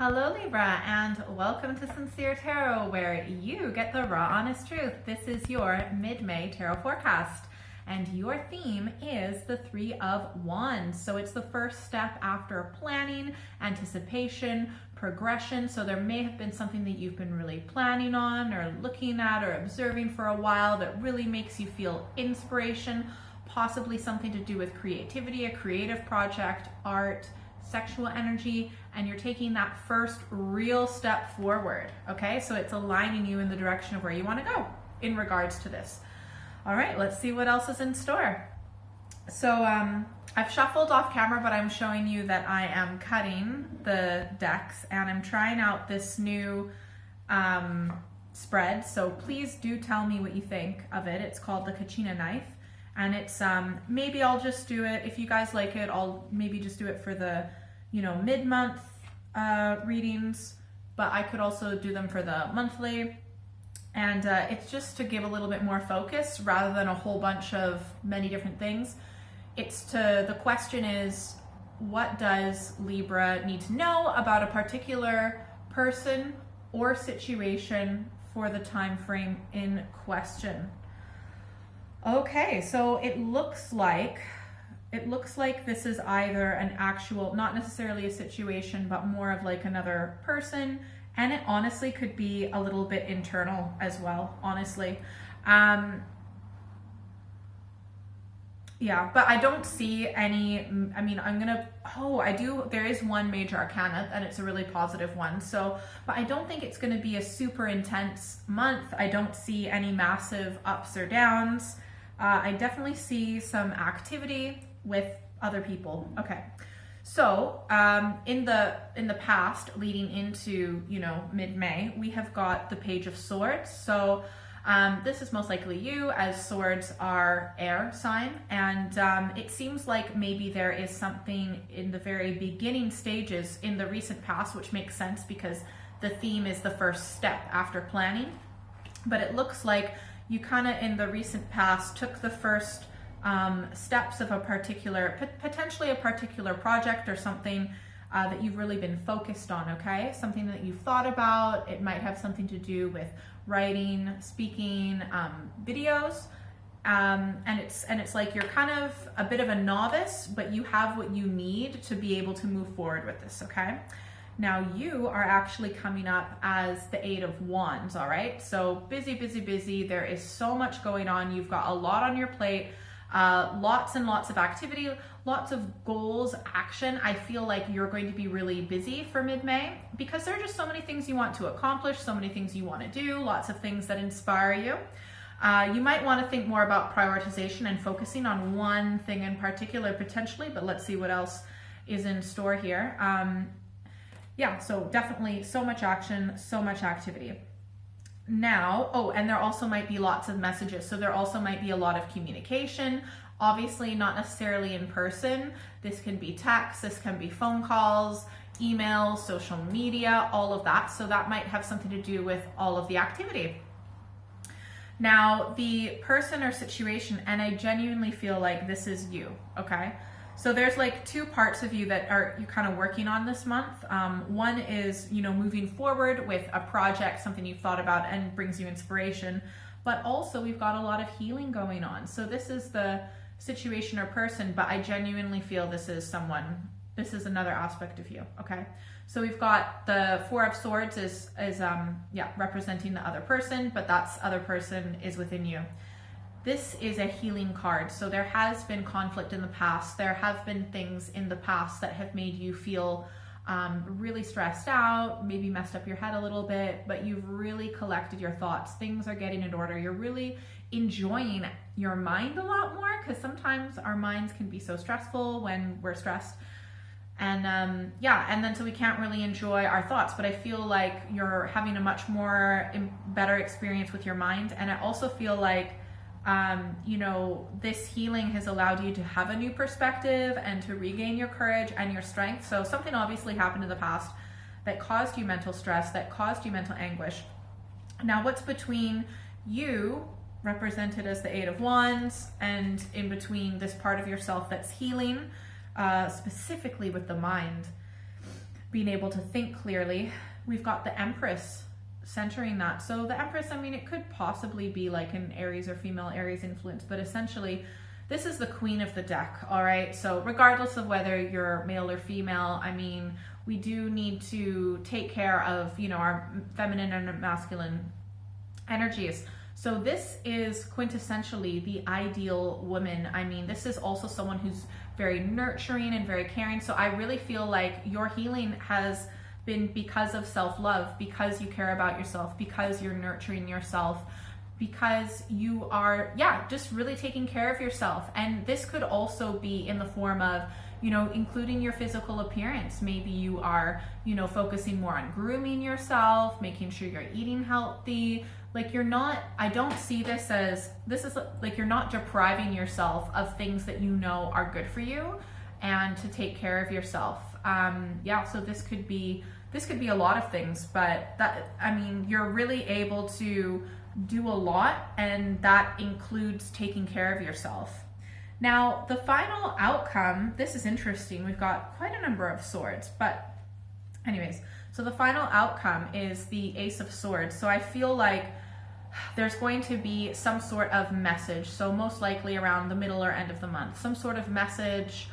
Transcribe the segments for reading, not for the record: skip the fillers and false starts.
Hello Libra, and welcome to Sincere Tarot, where you get the raw, honest truth. This is your mid-May tarot forecast, and your theme is the Three of Wands. So it's the first step after planning, anticipation, progression. So there may have been something that you've been really planning on or looking at or observing for a while that really makes you feel inspiration, possibly something to do with creativity, a creative project, art, sexual energy, and you're taking that first real step forward. Okay, so it's aligning you in the direction of where you want to go in regards to this. All right, let's see what else is in store. So I've shuffled off camera, but I'm showing you that I am cutting the decks and I'm trying out this new spread. So please do tell me what you think of it. It's called the Kachina knife, and it's maybe I'll just do it, if you guys like it, I'll maybe just do it for the mid-month readings, but I could also do them for the monthly. And it's just to give a little bit more focus rather than a whole bunch of many different things. The question is, what does Libra need to know about a particular person or situation for the time frame in question? Okay, so it looks like this is either an actual, not necessarily a situation, but more of like another person. And it honestly could be a little bit internal as well, honestly. Yeah, but I don't see any, there is one major arcana, and it's a really positive one. So, but I don't think it's going to be a super intense month. I don't see any massive ups or downs. I definitely see some activity with other people. Okay, so in the past, leading into mid-May, we have got the Page of Swords. So this is most likely you, as swords are air sign, and it seems like maybe there is something in the very beginning stages in the recent past, which makes sense because the theme is the first step after planning. But it looks like you kind of in the recent past took the first steps of a particular, potentially a particular project or something that you've really been focused on, okay? Something that you've thought about. It might have something to do with writing, speaking, videos, and it's like you're kind of a bit of a novice, but you have what you need to be able to move forward with this, okay? Now you are actually coming up as the Eight of Wands, all right? So busy, busy, busy. There is so much going on. You've got a lot on your plate. Lots and lots of activity, lots of goals, action. I feel like you're going to be really busy for mid-May because there are just so many things you want to accomplish, so many things you want to do, lots of things that inspire you. You might want to think more about prioritization and focusing on one thing in particular potentially, but let's see what else is in store here. Yeah, so definitely so much action, so much activity. Now, and there also might be lots of messages. So there also might be a lot of communication, obviously not necessarily in person. This can be text, this can be phone calls, emails, social media, all of that. So that might have something to do with all of the activity. Now, the person or situation, and I genuinely feel like this is you, okay? So there's like two parts of you that you're kind of working on this month. One is, moving forward with a project, something you've thought about and brings you inspiration, but also we've got a lot of healing going on. So this is the situation or person, but I genuinely feel this is another aspect of you, okay? So we've got the Four of Swords is representing the other person, but that's other person is within you. This is a healing card. So there has been conflict in the past. There have been things in the past that have made you feel really stressed out, maybe messed up your head a little bit, but you've really collected your thoughts. Things are getting in order. You're really enjoying your mind a lot more, because sometimes our minds can be so stressful when we're stressed. And and then so we can't really enjoy our thoughts, but I feel like you're having a much more better experience with your mind. And I also feel like this healing has allowed you to have a new perspective and to regain your courage and your strength. So something obviously happened in the past that caused you mental stress, that caused you mental anguish. Now, what's between you, represented as the Eight of Wands, and in between this part of yourself that's healing, specifically with the mind? being able to think clearly. We've got the Empress centering that. So the Empress, I mean, it could possibly be like an Aries or female Aries influence, but essentially this is the queen of the deck, all right? So regardless of whether you're male or female, I mean, we do need to take care of, you know, our feminine and masculine energies. So this is quintessentially the ideal woman. I mean, this is also someone who's very nurturing and very caring. So I really feel like your healing has been because of self-love, because you care about yourself, because you're nurturing yourself, because you are, yeah, just really taking care of yourself. And this could also be in the form of, you know, including your physical appearance. Maybe you are, you know, focusing more on grooming yourself, making sure you're eating healthy. Like you're not, I don't see this as, this is like you're not depriving yourself of things that you know are good for you and to take care of yourself. Yeah, so this could be a lot of things, but that, I mean, you're really able to do a lot, and that includes taking care of yourself. Now, the final outcome, this is interesting. We've got quite a number of swords, but anyways, so the final outcome is the Ace of Swords. So I feel like there's going to be some sort of message. So most likely around the middle or end of the month, some sort of message.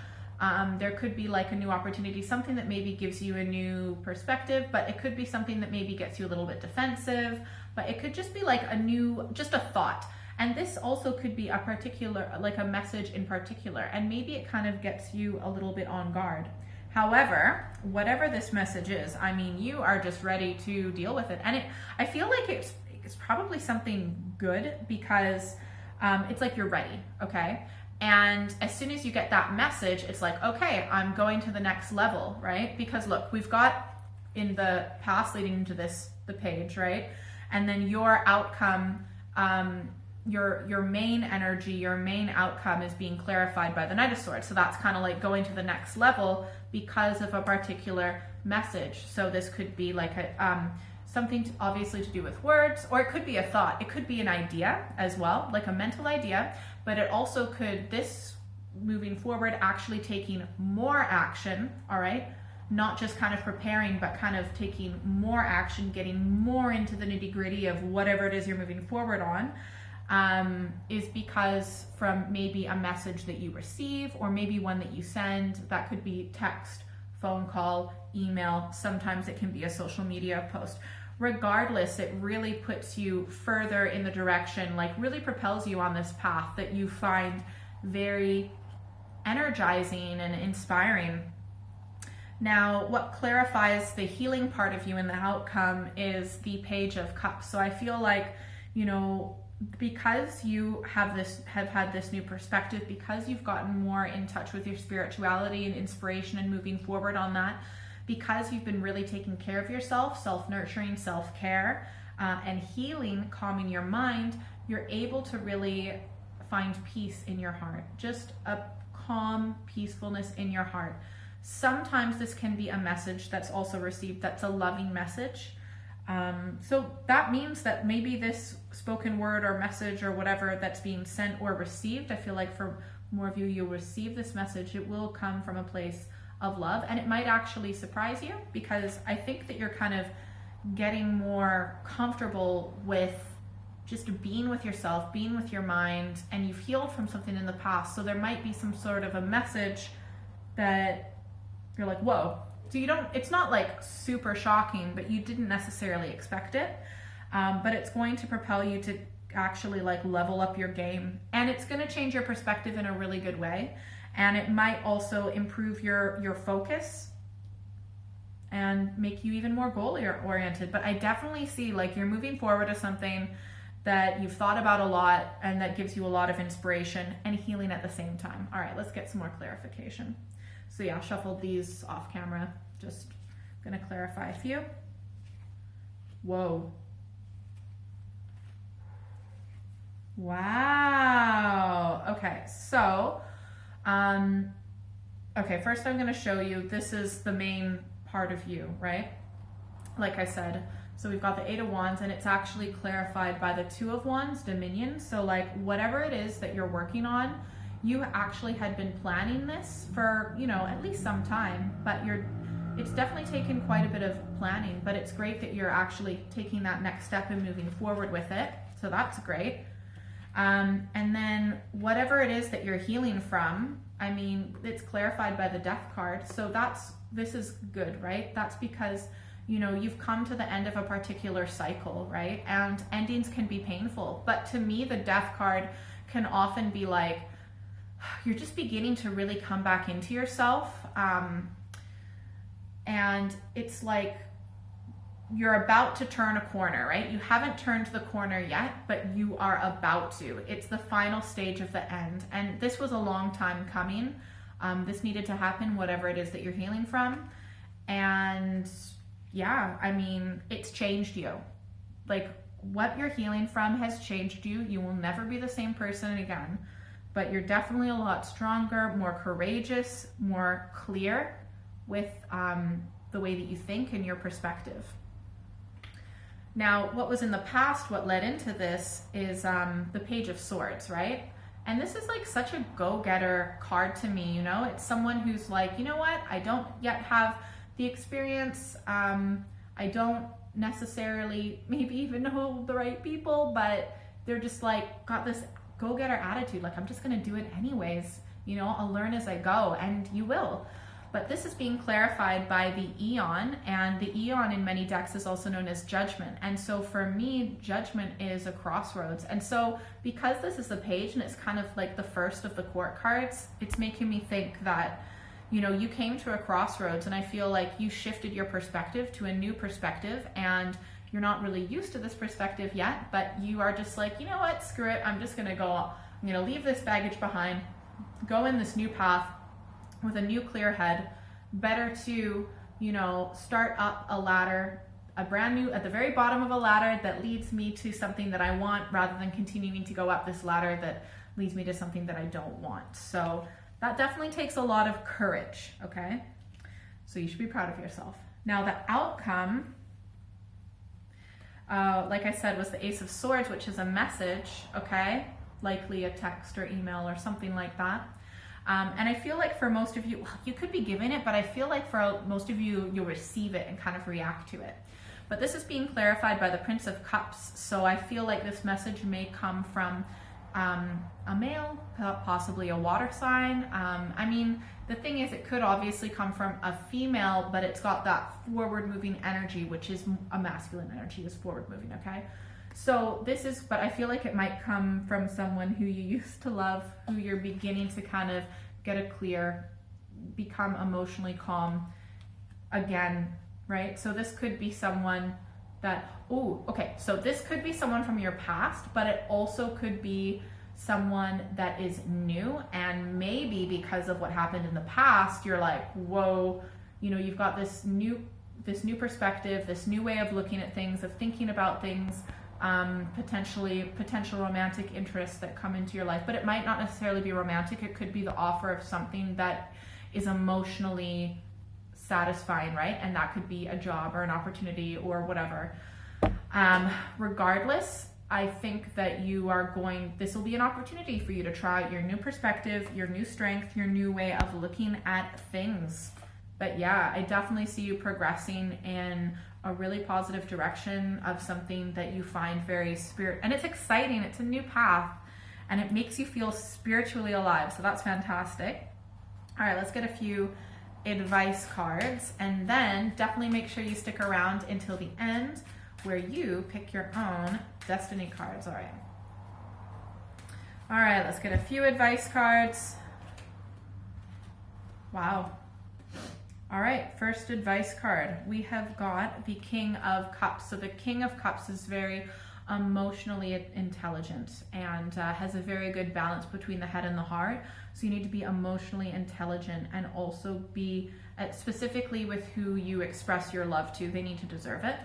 There could be like a new opportunity, something that maybe gives you a new perspective, but it could be something that maybe gets you a little bit defensive, but it could just be like a new, just a thought. And this also could be a particular, like a message in particular, and maybe it kind of gets you a little bit on guard. However, whatever this message is, I mean, you are just ready to deal with it. And I feel like it's probably something good, because it's like you're ready, okay? And as soon as you get that message, it's like, okay, I'm going to the next level, right? Because look, we've got in the past leading into this, the page, right? And then your outcome, your main energy, your main outcome is being clarified by the Knight of Swords. So that's kind of like going to the next level because of a particular message. So this could be like a, something obviously to do with words, or it could be a thought. It could be an idea as well, like a mental idea, but it also could, this moving forward, actually taking more action, all right? Not just kind of preparing, but kind of taking more action, getting more into the nitty gritty of whatever it is you're moving forward on, is because from maybe a message that you receive, or maybe one that you send. That could be text, phone call, email. Sometimes it can be a social media post. Regardless, it really puts you further in the direction, like really propels you on this path that you find very energizing and inspiring. Now, what clarifies the healing part of you in the outcome is the Page of Cups. So I feel like, you know, because you have had this new perspective, because you've gotten more in touch with your spirituality and inspiration and moving forward on that, because you've been really taking care of yourself, self-nurturing, self-care, and healing, calming your mind, you're able to really find peace in your heart, just a calm peacefulness in your heart. Sometimes this can be a message that's also received, that's a loving message. So that means that maybe this spoken word or message or whatever that's being sent or received, I feel like for more of you, you'll receive this message. It will come from a place of love, and it might actually surprise you, because I think that you're kind of getting more comfortable with just being with yourself, being with your mind, and you've healed from something in the past. So there might be some sort of a message that you're like, whoa. So you don't, it's not like super shocking, but you didn't necessarily expect it. But it's going to propel you to actually like level up your game, and it's going to change your perspective in a really good way. And it might also improve your focus and make you even more goal oriented. But I definitely see like you're moving forward to something that you've thought about a lot, and that gives you a lot of inspiration and healing at the same time. All right, let's get some more clarification. So yeah, shuffled these off camera. Just gonna clarify a few. Whoa. Wow. Okay, so, okay, first I'm gonna show you, this is the main part of you, right? Like I said, so we've got the 8 of Wands, and it's actually clarified by the 2 of Wands, Dominion. So like whatever it is that you're working on, you actually had been planning this for, you know, at least some time, but you're it's definitely taken quite a bit of planning, but it's great that you're actually taking that next step and moving forward with it. So that's great. And then whatever it is that you're healing from, I mean, it's clarified by the Death card. So this is good, right? That's because, you know, you've come to the end of a particular cycle, right? And endings can be painful. But to me, the Death card can often be like, you're just beginning to really come back into yourself. And it's like, you're about to turn a corner, right? You haven't turned the corner yet, but you are about to. It's the final stage of the end. And this was a long time coming. This needed to happen, whatever it is that you're healing from. And yeah, I mean, it's changed you. Like, what you're healing from has changed you. You will never be the same person again, but you're definitely a lot stronger, more courageous, more clear with the way that you think and your perspective. Now, what was in the past, what led into this is the Page of Swords, right? And this is like such a go-getter card to me, you know? It's someone who's like, you know what? I don't yet have the experience. I don't necessarily maybe even know the right people, but they're just like got this go-getter attitude. Like, I'm just gonna do it anyways. You know, I'll learn as I go, and you will. But this is being clarified by the Eon, and the Eon in many decks is also known as Judgment. And so for me, Judgment is a crossroads. And so because this is the Page and it's kind of like the first of the court cards, it's making me think that, you know, you came to a crossroads, and I feel like you shifted your perspective to a new perspective, and you're not really used to this perspective yet, but you are just like, you know what, screw it. I'm just gonna leave this baggage behind, go in this new path with a new clear head. Better to, you know, start up a ladder, a brand new, at the very bottom of a ladder that leads me to something that I want, rather than continuing to go up this ladder that leads me to something that I don't want. So that definitely takes a lot of courage, okay? So you should be proud of yourself. Now the outcome, like I said, was the Ace of Swords, which is a message, okay? Likely a text or email or something like that. And I feel like for most of you, well, you could be given it, but I feel like for most of you, you'll receive it and kind of react to it. But this is being clarified by the Prince of Cups. So I feel like this message may come from a male, possibly a water sign. I mean, the thing is, it could obviously come from a female, but it's got that forward moving energy, which is a masculine energy, is forward moving, okay? So this is, but I feel like it might come from someone who you used to love, who you're beginning to kind of get a clear, become emotionally calm again, right? So this could be someone that, so this could be someone from your past, but it also could be someone that is new, and maybe because of what happened in the past, you're like, whoa, you know, you've got this new perspective, this new way of looking at things, of thinking about things, potential romantic interests that come into your life. But it might not necessarily be romantic. It could be the offer of something that is emotionally satisfying, right? And that could be a job or an opportunity or whatever. Regardless, I think that this will be an opportunity for you to try out your new perspective, your new strength, your new way of looking at things. But yeah, I definitely see you progressing in a really positive direction of something that you find very and it's exciting. It's a new path, and it makes you feel spiritually alive. So that's fantastic. All right, let's get a few advice cards, and then definitely make sure you stick around until the end, where you pick your own destiny cards. All right, let's get a few advice cards. Wow. All right, first advice card. We have got the King of Cups. So the King of Cups is very emotionally intelligent and has a very good balance between the head and the heart. So you need to be emotionally intelligent, and also be specifically with who you express your love to. They need to deserve it.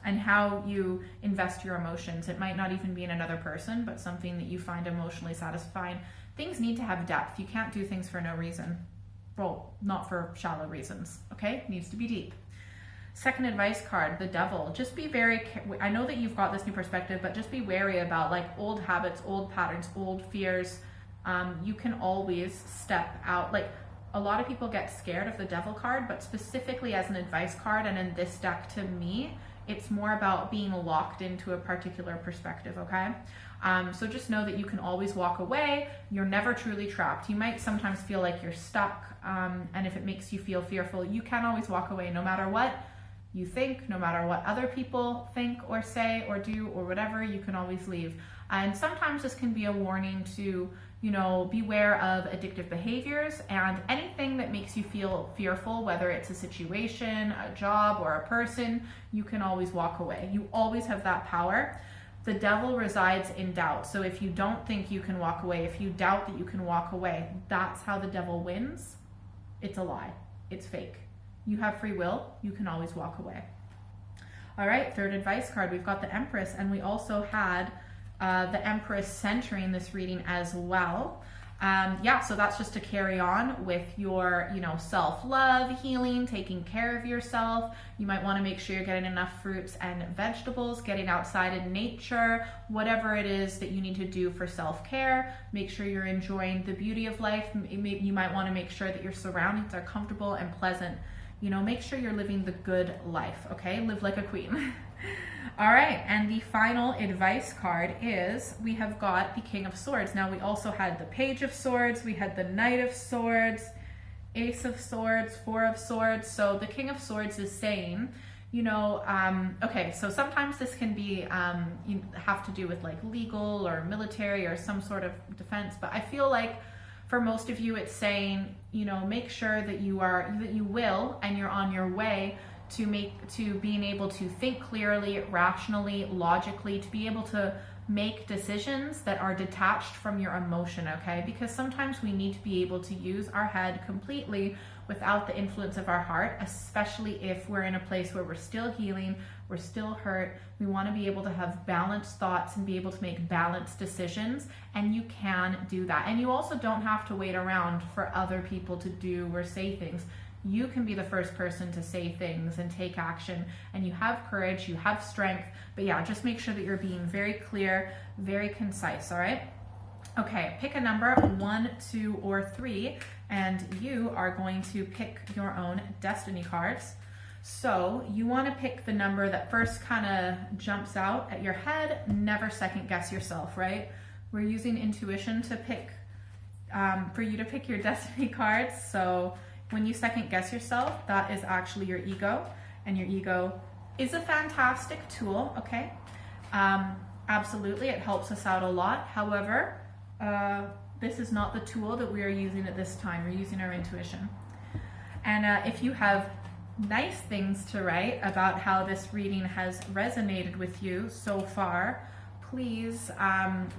And how you invest your emotions. It might not even be in another person, but something that you find emotionally satisfying. Things need to have depth. You can't do things for no reason. Well, not for shallow reasons, okay? It needs to be deep. Second advice card, the Devil. Just be very, I know that you've got this new perspective, but just be wary about like old habits, old patterns, old fears. You can always step out. Like, a lot of people get scared of the Devil card, but specifically as an advice card, and in this deck, to me, it's more about being locked into a particular perspective, okay? So just know that you can always walk away. You're never truly trapped. You might sometimes feel like you're stuck, and if it makes you feel fearful, you can always walk away no matter what you think, no matter what other people think or say or do or whatever, you can always leave. And sometimes this can be a warning to, you know, beware of addictive behaviors and anything that makes you feel fearful, whether it's a situation, a job, or a person, you can always walk away. You always have that power. The Devil resides in doubt. So if you don't think you can walk away, if you doubt that you can walk away, that's how the Devil wins. It's a lie. It's fake. You have free will. You can always walk away. All right, third advice card. We've got the Empress, and we also had the Empress centering this reading as well. Yeah, so that's just to carry on with your, you know, self-love, healing, taking care of yourself. You might want to make sure you're getting enough fruits and vegetables, getting outside in nature, whatever it is that you need to do for self-care. Make sure you're enjoying the beauty of life. You might want to make sure that your surroundings are comfortable and pleasant. You know, make sure you're living the good life, okay? Live like a queen. All right, and the final advice card is we have got the King of Swords. Now, we also had the Page of Swords, we had the Knight of Swords, Ace of Swords, Four of Swords. So the King of Swords is saying, you know, okay, so sometimes this can be, you have to do with like legal or military or some sort of defense, but I feel like for most of you, it's saying, you know, make sure that you will, and you're on your way to being able to think clearly, rationally, logically, to be able to make decisions that are detached from your emotion, okay? Because sometimes we need to be able to use our head completely without the influence of our heart, especially if we're in a place where we're still healing, we're still hurt. We want to be able to have balanced thoughts and be able to make balanced decisions, and you can do that. And you also don't have to wait around for other people to do or say things. You can be the first person to say things and take action, and you have courage, you have strength, but yeah, just make sure that you're being very clear, very concise, all right? Okay, pick a number, 1, 2, or 3, and you are going to pick your own destiny cards. So you want to pick the number that first kind of jumps out at your head. Never second guess yourself, right? We're using intuition to pick, for you to pick your destiny cards. So when you second guess yourself, that is actually your ego, and your ego is a fantastic tool, okay? Absolutely, it helps us out a lot. However, this is not the tool that we are using at this time. We're using our intuition. And if you have nice things to write about how this reading has resonated with you so far, please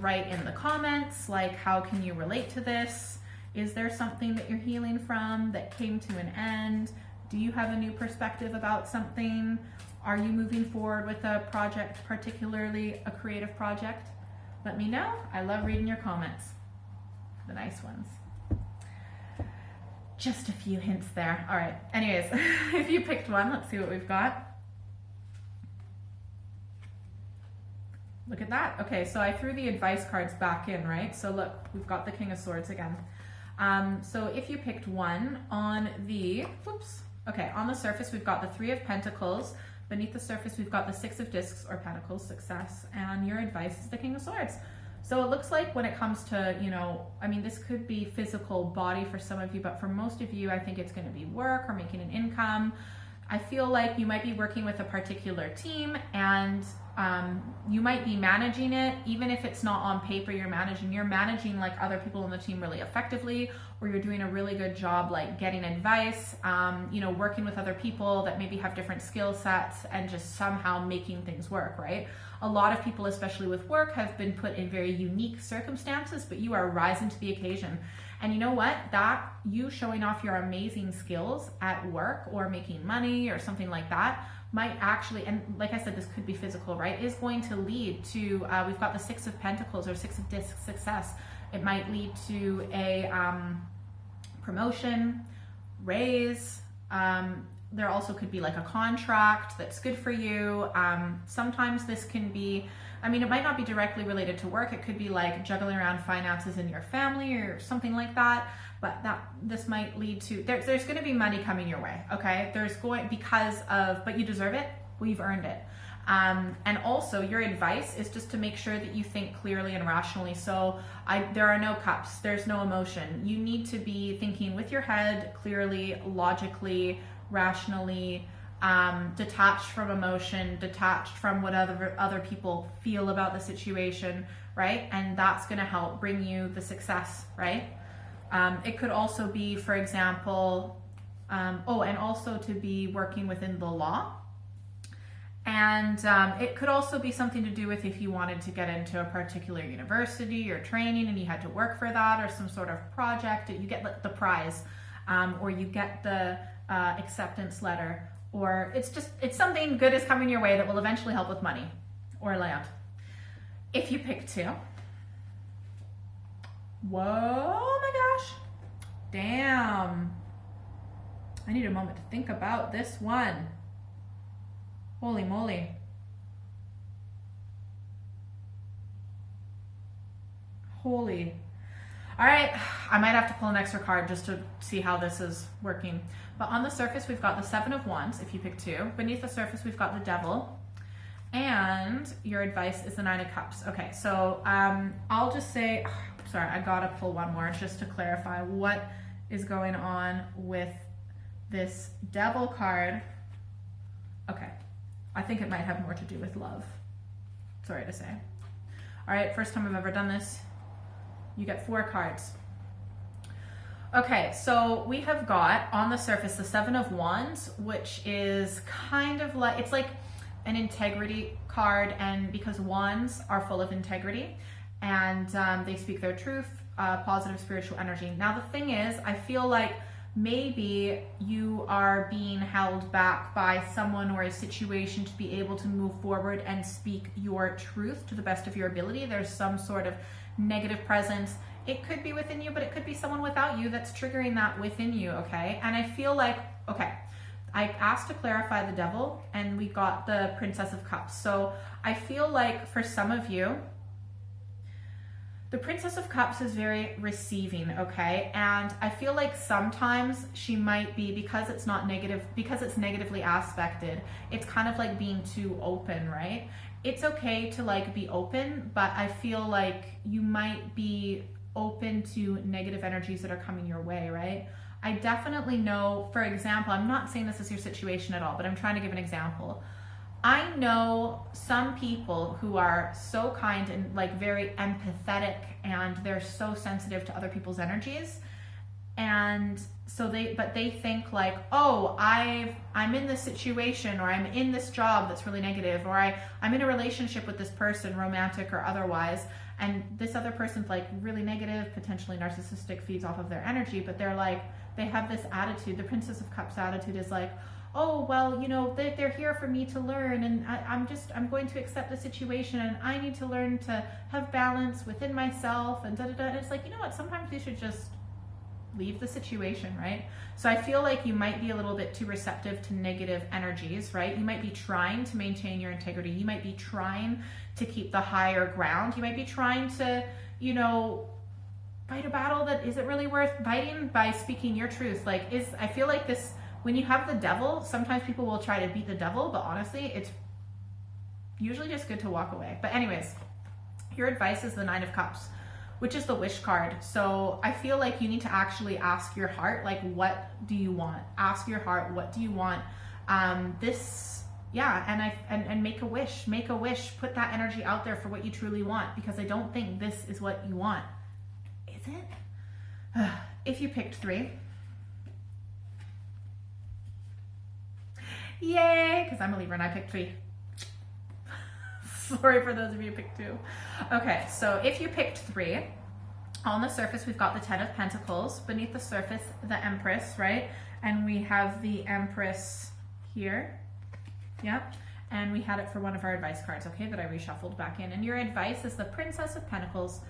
write in the comments, like, how can you relate to this? Is there something that you're healing from that came to an end? Do you have a new perspective about something? Are you moving forward with a project, particularly a creative project? Let me know. I love reading your comments, the nice ones. Just a few hints there. All right, anyways, if you picked one, let's see what we've got. Look at that. Okay, so I threw the advice cards back in, right? So look, we've got the King of Swords again. So if you picked one, on the, on the surface, we've got the Three of Pentacles. Beneath the surface, we've got the Six of Discs or Pentacles, success, and your advice is the King of Swords. So it looks like when it comes to, you know, I mean, this could be physical body for some of you, but for most of you, I think it's going to be work or making an income. I feel like you might be working with a particular team, and you might be managing it. Even if it's not on paper, you're managing like other people on the team really effectively, or you're doing a really good job like getting advice, you know, working with other people that maybe have different skill sets and just somehow making things work, right? A lot of people, especially with work, have been put in very unique circumstances, but you are rising to the occasion. And you know what? That you showing off your amazing skills at work or making money or something like that might actually, and like I said, this could be physical, right? Is going to lead to, we've got the Six of Pentacles or Six of Discs, success. It might lead to a promotion, raise. There also could be like a contract that's good for you. Sometimes this can be, I mean, it might not be directly related to work. It could be like juggling around finances in your family or something like that. but this might lead to, there's going to be money coming your way, okay? But you deserve it. We've earned it. And also your advice is just to make sure that you think clearly and rationally. So there are no cups, there's no emotion. You need to be thinking with your head, clearly, logically, rationally, detached from emotion, detached from what other people feel about the situation, right? And that's going to help bring you the success, right? It could also be, for example, and also to be working within the law. And it could also be something to do with if you wanted to get into a particular university or training and you had to work for that, or some sort of project, you get the prize, or you get the acceptance letter, or it's something good is coming your way that will eventually help with money or land. If you pick 2, whoa, oh my gosh, damn. I need a moment to think about this one. Holy moly. Holy. All right, I might have to pull an extra card just to see how this is working. But on the surface, we've got the 7 of Wands, if you pick 2. Beneath the surface, we've got the Devil. And your advice is the 9 of Cups. Okay, so I'll just say, sorry, I gotta pull one more just to clarify what is going on with this Devil card. Okay. I think it might have more to do with love. Sorry to say. All right, first time I've ever done this. You get 4 cards. Okay, so we have got on the surface the 7 of Wands, which is kind of like, it's like an integrity card, and because wands are full of integrity and they speak their truth, positive spiritual energy. Now the thing is, I feel like maybe you are being held back by someone or a situation to be able to move forward and speak your truth to the best of your ability. There's some sort of negative presence. It could be within you, but it could be someone without you that's triggering that within you, okay? And I feel like, okay, I asked to clarify the Devil and we got the Princess of Cups. So I feel like for some of you, the Princess of Cups is very receiving, okay? And I feel like sometimes she might be, because it's not negative, because it's negatively aspected, it's kind of like being too open, right? It's okay to like be open, but I feel like you might be open to negative energies that are coming your way, right? I definitely know, for example, I'm not saying this is your situation at all, but I'm trying to give an example. I know some people who are so kind and like very empathetic, and they're so sensitive to other people's energies. And so they think like, oh, I'm in this situation, or I'm in this job that's really negative, or I'm in a relationship with this person, romantic or otherwise, and this other person's like really negative, potentially narcissistic, feeds off of their energy, but they're like, they have this attitude. The Princess of Cups attitude is like, oh, well, you know, they're here for me to learn, and I'm going to accept the situation, and I need to learn to have balance within myself, and da-da-da. And it's like, you know what, sometimes you should just leave the situation, right? So I feel like you might be a little bit too receptive to negative energies, right? You might be trying to maintain your integrity. You might be trying to keep the higher ground. You might be trying to, you know, fight a battle that isn't really worth fighting by speaking your truth. I feel like this, when you have the Devil, sometimes people will try to beat the Devil, but honestly, it's usually just good to walk away. But anyways, your advice is the 9 of Cups, which is the wish card. So I feel like you need to actually ask your heart, like, what do you want? Ask your heart, what do you want? And make a wish, put that energy out there for what you truly want, because I don't think this is what you want. Is it? If you picked 3, yay, because I'm a Libra and I picked 3. Sorry for those of you who picked 2. Okay, so if you picked 3, on the surface we've got the 10 of Pentacles, beneath the surface the Empress, right? And we have the Empress here. Yep. And we had it for one of our advice cards, okay, that I reshuffled back in. And your advice is the Princess of Pentacles.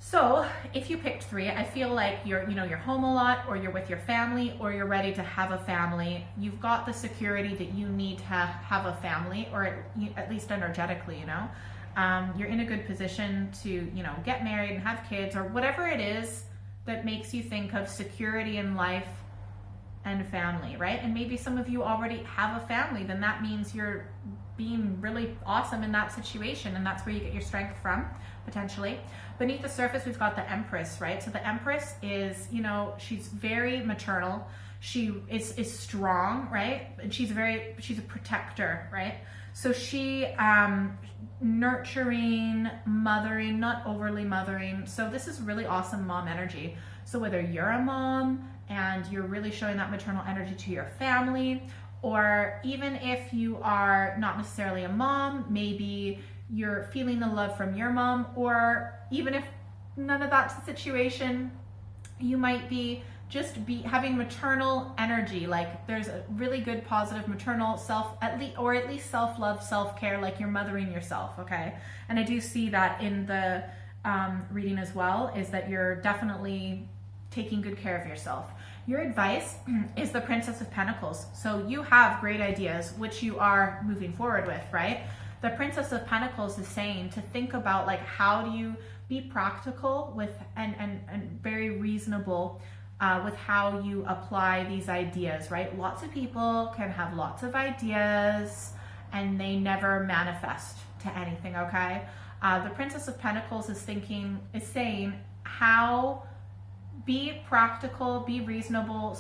So if you picked 3, I feel like you're home a lot, or you're with your family, or you're ready to have a family. You've got the security that you need to have a family, or at least energetically, you know. You're in a good position to, you know, get married and have kids, or whatever it is that makes you think of security in life and family, right? And maybe some of you already have a family, then that means you're being really awesome in that situation, and that's where you get your strength from, potentially. Beneath the surface, we've got the Empress, right? So the Empress is, you know, she's very maternal. She is strong, right? And she's a protector, right? So she, nurturing, mothering, not overly mothering. So this is really awesome mom energy. So whether you're a mom and you're really showing that maternal energy to your family, or even if you are not necessarily a mom, maybe you're feeling the love from your mom, or even if none of that's the situation, you might be having maternal energy. Like there's a really good positive maternal at least self-love, self-care, like you're mothering yourself, okay? And I do see that in the reading as well, is that you're definitely taking good care of yourself. Your advice is the Princess of Pentacles. So you have great ideas, which you are moving forward with, right? The Princess of Pentacles is saying to think about, like, how do you be practical with and very reasonable with how you apply these ideas, right? Lots of people can have lots of ideas and they never manifest to anything, okay? The Princess of Pentacles is saying how be practical, be reasonable,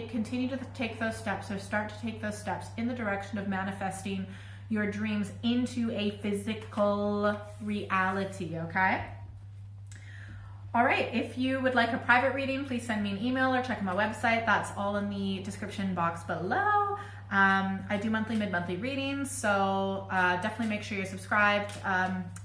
continue to take those steps, or start to take those steps in the direction of manifesting your dreams into a physical reality, okay? All right, if you would like a private reading, please send me an email or check my website. That's all in the description box below. I do monthly, mid-monthly readings, so definitely make sure you're subscribed.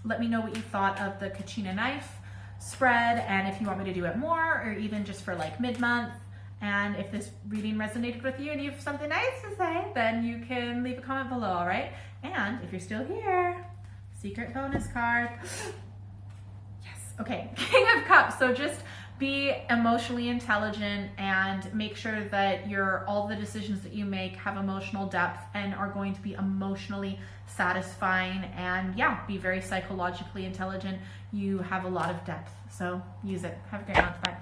Let me know what you thought of the Kachina knife spread, and if you want me to do it more, or even just for like mid-month. And if this reading resonated with you and you have something nice to say, then you can leave a comment below, all right? And if you're still here, secret bonus card. Yes, okay, King of Cups. So just be emotionally intelligent and make sure that all the decisions that you make have emotional depth and are going to be emotionally satisfying, and yeah, be very psychologically intelligent. You have a lot of depth, so use it. Have a great month. Bye.